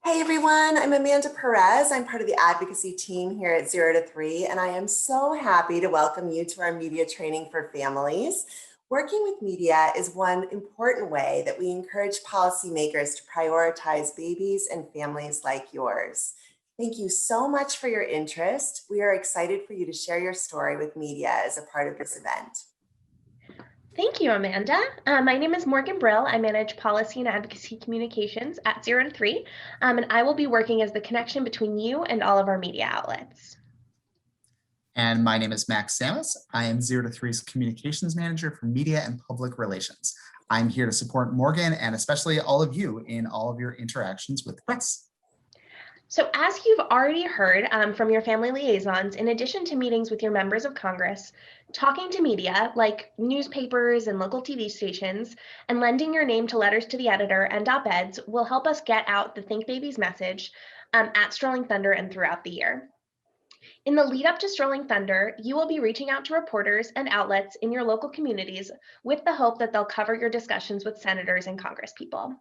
Hey everyone, I'm Amanda Perez. I'm part of the advocacy team here at 0 to 3, and I am so happy to welcome you to our media training for families. Working with media is one important way that we encourage policymakers to prioritize babies and families like yours. Thank you so much for your interest. We are excited for you to share your story with media as a part of this event. Thank you, Amanda. My name is Morgan Brill. I manage policy and advocacy communications at 0 to 3, and I will be working as the connection between you and all of our media outlets. And my name is Max Samus. I am 0 to 3's communications manager for media and public relations. I'm here to support Morgan and especially all of you in all of your interactions with the press. So as you've already heard from your family liaisons, in addition to meetings with your members of Congress, talking to media like newspapers and local TV stations, and lending your name to letters to the editor and op-eds will help us get out the Think Babies message at Strolling Thunder and throughout the year. In the lead up to Strolling Thunder, you will be reaching out to reporters and outlets in your local communities with the hope that they'll cover your discussions with senators and congresspeople.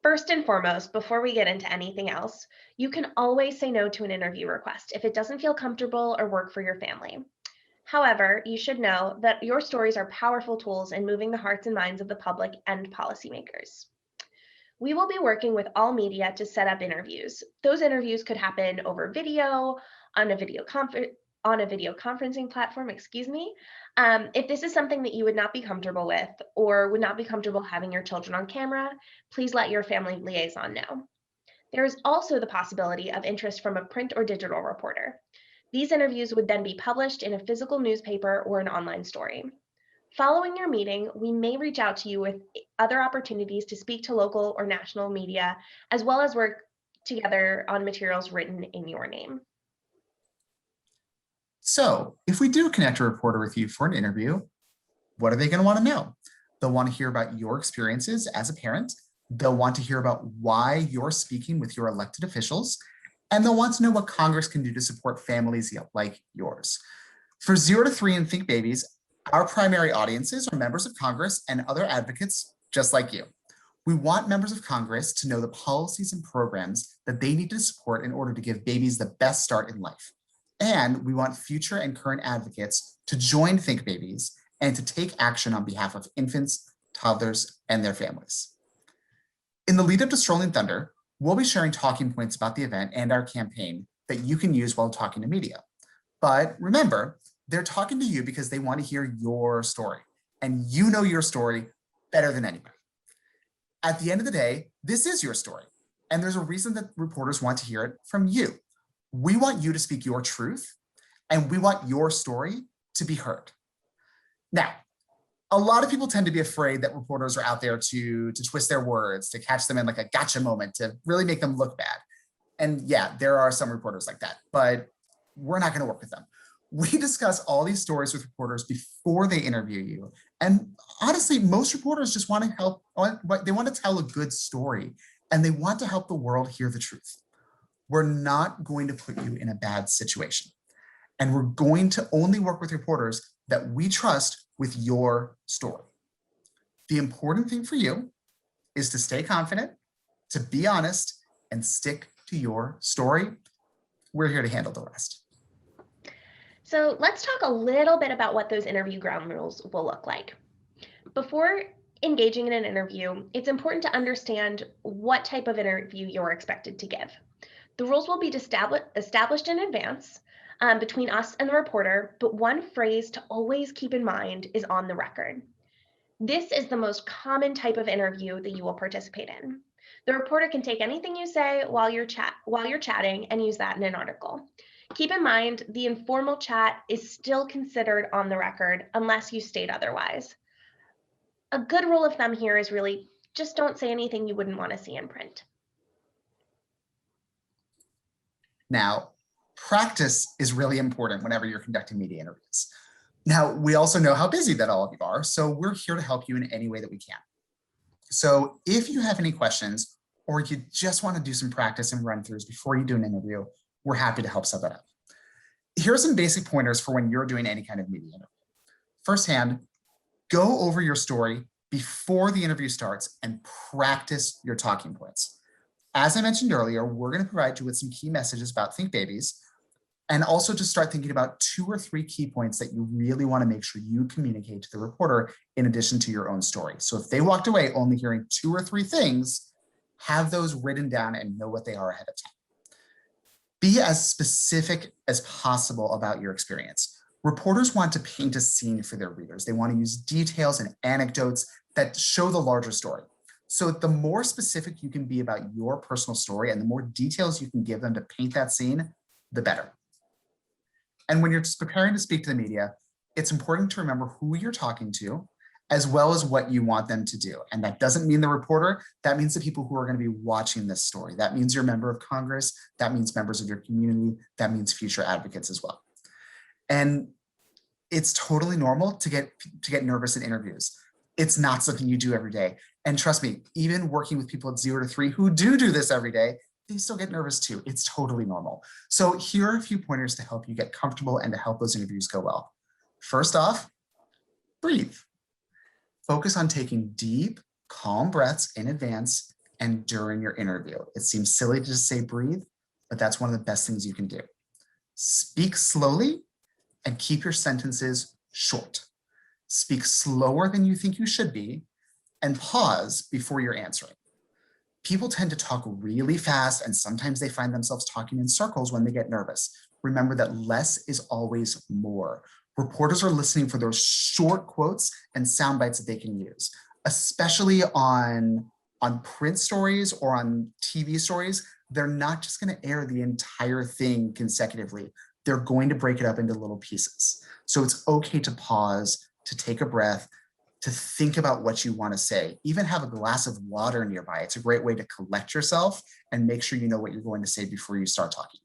First and foremost, before we get into anything else, you can always say no to an interview request if it doesn't feel comfortable or work for your family. However, you should know that your stories are powerful tools in moving the hearts and minds of the public and policymakers. We will be working with all media to set up interviews. Those interviews could happen over video, on a video conferencing platform, If this is something that you would not be comfortable with or would not be comfortable having your children on camera, please let your family liaison know. There is also the possibility of interest from a print or digital reporter. These interviews would then be published in a physical newspaper or an online story. Following your meeting, we may reach out to you with other opportunities to speak to local or national media, as well as work together on materials written in your name. So if we do connect a reporter with you for an interview, what are they going to want to know? They'll want to hear about your experiences as a parent. They'll want to hear about why you're speaking with your elected officials, and they'll want to know what Congress can do to support families like yours. For 0 to 3 and Think Babies, our primary audiences are members of Congress and other advocates just like you. We want members of Congress to know the policies and programs that they need to support in order to give babies the best start in life. And we want future and current advocates to join Think Babies and to take action on behalf of infants, toddlers, and their families. In the lead up to Strolling Thunder, we'll be sharing talking points about the event and our campaign that you can use while talking to media. But remember, they're talking to you because they want to hear your story, and you know your story better than anybody. At the end of the day, this is your story, and there's a reason that reporters want to hear it from you. We want you to speak your truth, and we want your story to be heard. Now, a lot of people tend to be afraid that reporters are out there to twist their words, to catch them in like a gotcha moment, to really make them look bad. And yeah, there are some reporters like that, but we're not going to work with them. We discuss all these stories with reporters before they interview you. And honestly, most reporters just want to help. They want to tell a good story, and they want to help the world hear the truth. We're not going to put you in a bad situation. And we're going to only work with reporters that we trust with your story. The important thing for you is to stay confident, to be honest, and stick to your story. We're here to handle the rest. So let's talk a little bit about what those interview ground rules will look like. Before engaging in an interview, it's important to understand what type of interview you're expected to give. The rules will be established in advance between us and the reporter, but one phrase to always keep in mind is on the record. This is the most common type of interview that you will participate in. The reporter can take anything you say while you're chatting and use that in an article. Keep in mind, the informal chat is still considered on the record unless you state otherwise. A good rule of thumb here is really just don't say anything you wouldn't want to see in print. Now, practice is really important whenever you're conducting media interviews. Now, we also know how busy that all of you are, so we're here to help you in any way that we can. So if you have any questions, or you just want to do some practice and run-throughs before you do an interview, we're happy to help set that up. Here are some basic pointers for when you're doing any kind of media interview. Firsthand, go over your story before the interview starts and practice your talking points. As I mentioned earlier, we're going to provide you with some key messages about Think Babies, and also to start thinking about 2 or 3 key points that you really want to make sure you communicate to the reporter in addition to your own story. So if they walked away only hearing 2 or 3 things, have those written down and know what they are ahead of time. Be as specific as possible about your experience. Reporters want to paint a scene for their readers. They want to use details and anecdotes that show the larger story. So the more specific you can be about your personal story and the more details you can give them to paint that scene, the better. And when you're just preparing to speak to the media, it's important to remember who you're talking to, as well as what you want them to do. And that doesn't mean the reporter, that means the people who are going to be watching this story. That means your member of Congress, that means members of your community, that means future advocates as well. And it's totally normal to get nervous in interviews. It's not something you do every day. And trust me, even working with people at 0 to 3 who do this every day, they still get nervous too. It's totally normal. So here are a few pointers to help you get comfortable and to help those interviews go well. First off, breathe. Focus on taking deep, calm breaths in advance and during your interview. It seems silly to just say breathe, but that's one of the best things you can do. Speak slowly and keep your sentences short. Speak slower than you think you should be and pause before you're answering. People tend to talk really fast and sometimes they find themselves talking in circles when they get nervous. Remember that less is always more. Reporters are listening for those short quotes and sound bites that they can use, especially on print stories or on TV stories. They're not just going to air the entire thing consecutively. They're going to break it up into little pieces. So it's okay to pause, to take a breath, to think about what you want to say. Even have a glass of water nearby. It's a great way to collect yourself and make sure you know what you're going to say before you start talking.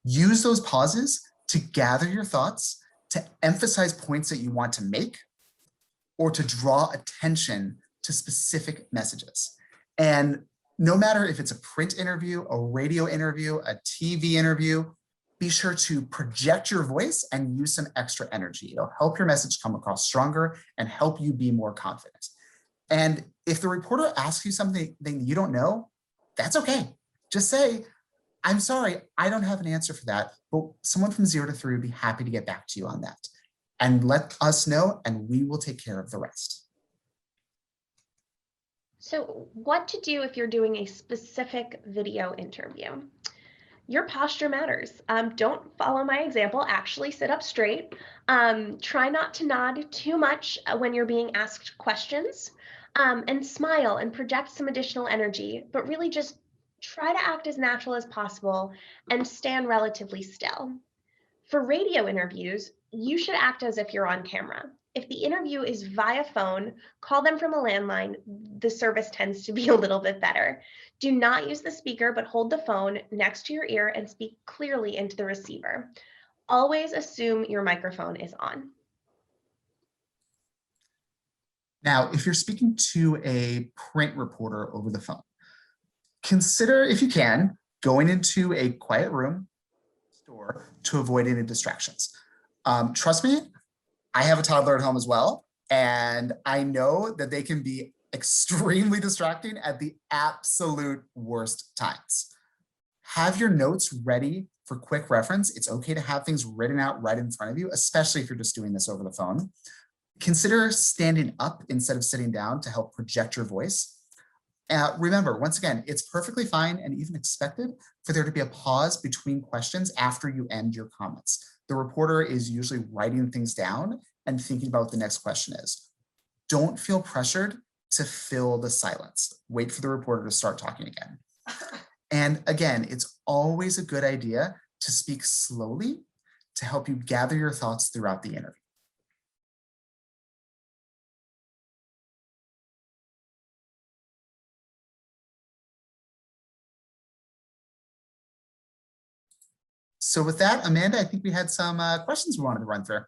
Use those pauses to gather your thoughts, to emphasize points that you want to make, or to draw attention to specific messages. And no matter if it's a print interview, a radio interview, a TV interview, be sure to project your voice and use some extra energy. It'll help your message come across stronger and help you be more confident. And if the reporter asks you something that you don't know, that's okay. Just say, I'm sorry, I don't have an answer for that, but someone from 0 to 3 would be happy to get back to you on that. And let us know, and we will take care of the rest. So what to do if you're doing a specific video interview? Your posture matters. Don't follow my example, actually sit up straight. Try not to nod too much when you're being asked questions, and smile and project some additional energy, but really just try to act as natural as possible and stand relatively still. For radio interviews, you should act as if you're on camera. If the interview is via phone, call them from a landline. The service tends to be a little bit better. Do not use the speaker, but hold the phone next to your ear and speak clearly into the receiver. Always assume your microphone is on. Now, if you're speaking to a print reporter over the phone, consider, if you can, going into a quiet room store to avoid any distractions. Trust me, I have a toddler at home as well, and I know that they can be extremely distracting at the absolute worst times. Have your notes ready for quick reference. It's okay to have things written out right in front of you, especially if you're just doing this over the phone. Consider standing up instead of sitting down to help project your voice. Remember, once again, it's perfectly fine and even expected for there to be a pause between questions after you end your comments. The reporter is usually writing things down and thinking about what the next question is. Don't feel pressured to fill the silence. Wait for the reporter to start talking again. And again, it's always a good idea to speak slowly to help you gather your thoughts throughout the interview. So with that, Amanda, I think we had some questions we wanted to run through.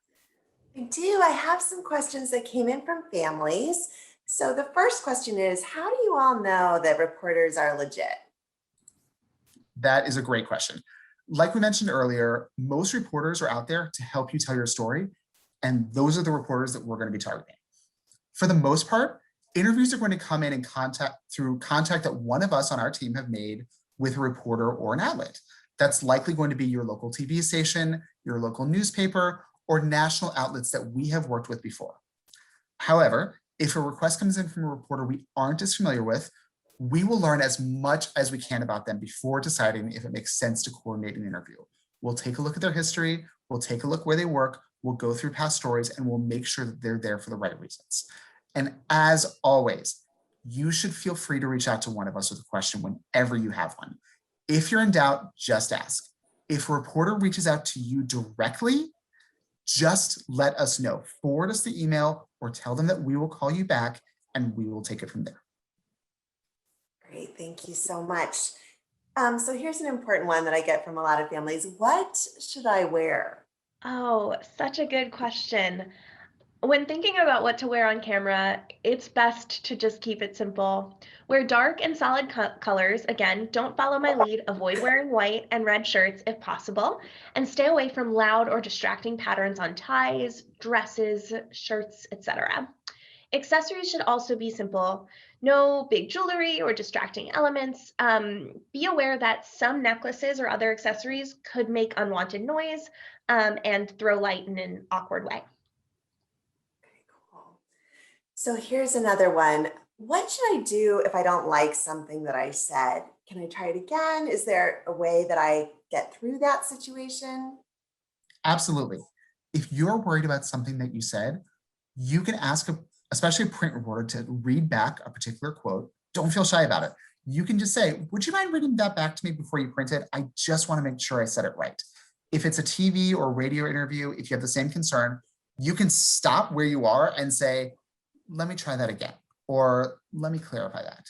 I do. I have some questions that came in from families. So the first question is, how do you all know that reporters are legit? That is a great question. Like we mentioned earlier, most reporters are out there to help you tell your story, and those are the reporters that we're going to be targeting. For the most part, Interviews are going to come in and through contact that one of us on our team have made with a reporter or an outlet. That's likely going to be your local TV station, your local newspaper, or national outlets that we have worked with before. However, if a request comes in from a reporter we aren't as familiar with, we will learn as much as we can about them before deciding if it makes sense to coordinate an interview. We'll take a look at their history, we'll take a look where they work, we'll go through past stories, and we'll make sure that they're there for the right reasons. And as always, you should feel free to reach out to one of us with a question whenever you have one. If you're in doubt, just ask. If a reporter reaches out to you directly, just let us know. Forward us the email or tell them that we will call you back and we will take it from there. Great, thank you so much. So here's an important one that I get from a lot of families. What should I wear? Oh, such a good question. When thinking about what to wear on camera, it's best to just keep it simple. Wear dark and solid colors. Again, don't follow my lead. Avoid wearing white and red shirts if possible, and stay away from loud or distracting patterns on ties, dresses, shirts, etc. Accessories should also be simple. No big jewelry or distracting elements. Be aware that some necklaces or other accessories could make unwanted noise and throw light in an awkward way. Okay, cool. So here's another one. What should I do if I don't like something that I said? Can I try it again? Is there a way that I get through that situation? Absolutely. If you're worried about something that you said, you can ask especially a print reporter to read back a particular quote. Don't feel shy about it. You can just say, would you mind reading that back to me before you print it? I just want to make sure I said it right. If it's a TV or radio interview, if you have the same concern, you can stop where you are and say, let me try that again, or let me clarify that.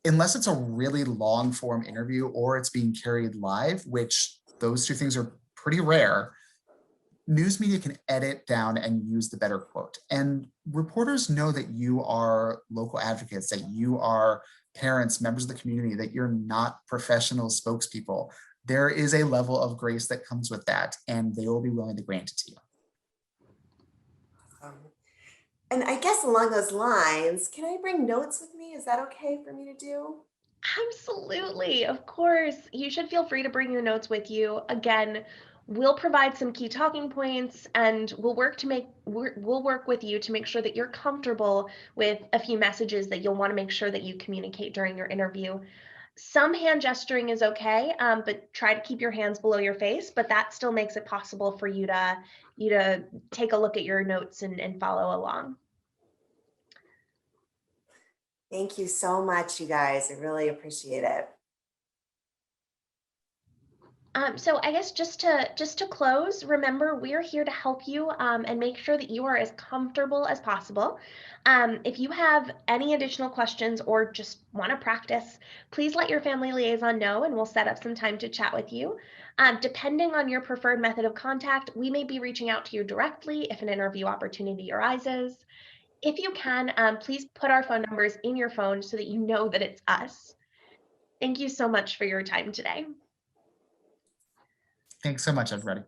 Unless it's a really long form interview or it's being carried live, which those two things are pretty rare, news media can edit down and use the better quote. And reporters know that you are local advocates, that you are parents, members of the community, that you're not professional spokespeople. There is a level of grace that comes with that, and they will be willing to grant it to you. And I guess along those lines, can I bring notes with me? Is that okay for me to do? Absolutely. Of course. You should feel free to bring your notes with you. Again, we'll provide some key talking points and we'll work with you to make sure that you're comfortable with a few messages that you'll want to make sure that you communicate during your interview. Some hand gesturing is okay, but try to keep your hands below your face, but that still makes it possible for you to take a look at your notes and follow along. Thank you so much, you guys. I really appreciate it. So I guess just to close, remember we're here to help you and make sure that you are as comfortable as possible. If you have any additional questions or just want to practice, please let your family liaison know and we'll set up some time to chat with you. Depending on your preferred method of contact, we may be reaching out to you directly if an interview opportunity arises. If you can, please put our phone numbers in your phone so that you know that it's us. Thank you so much for your time today. Thanks so much, everybody.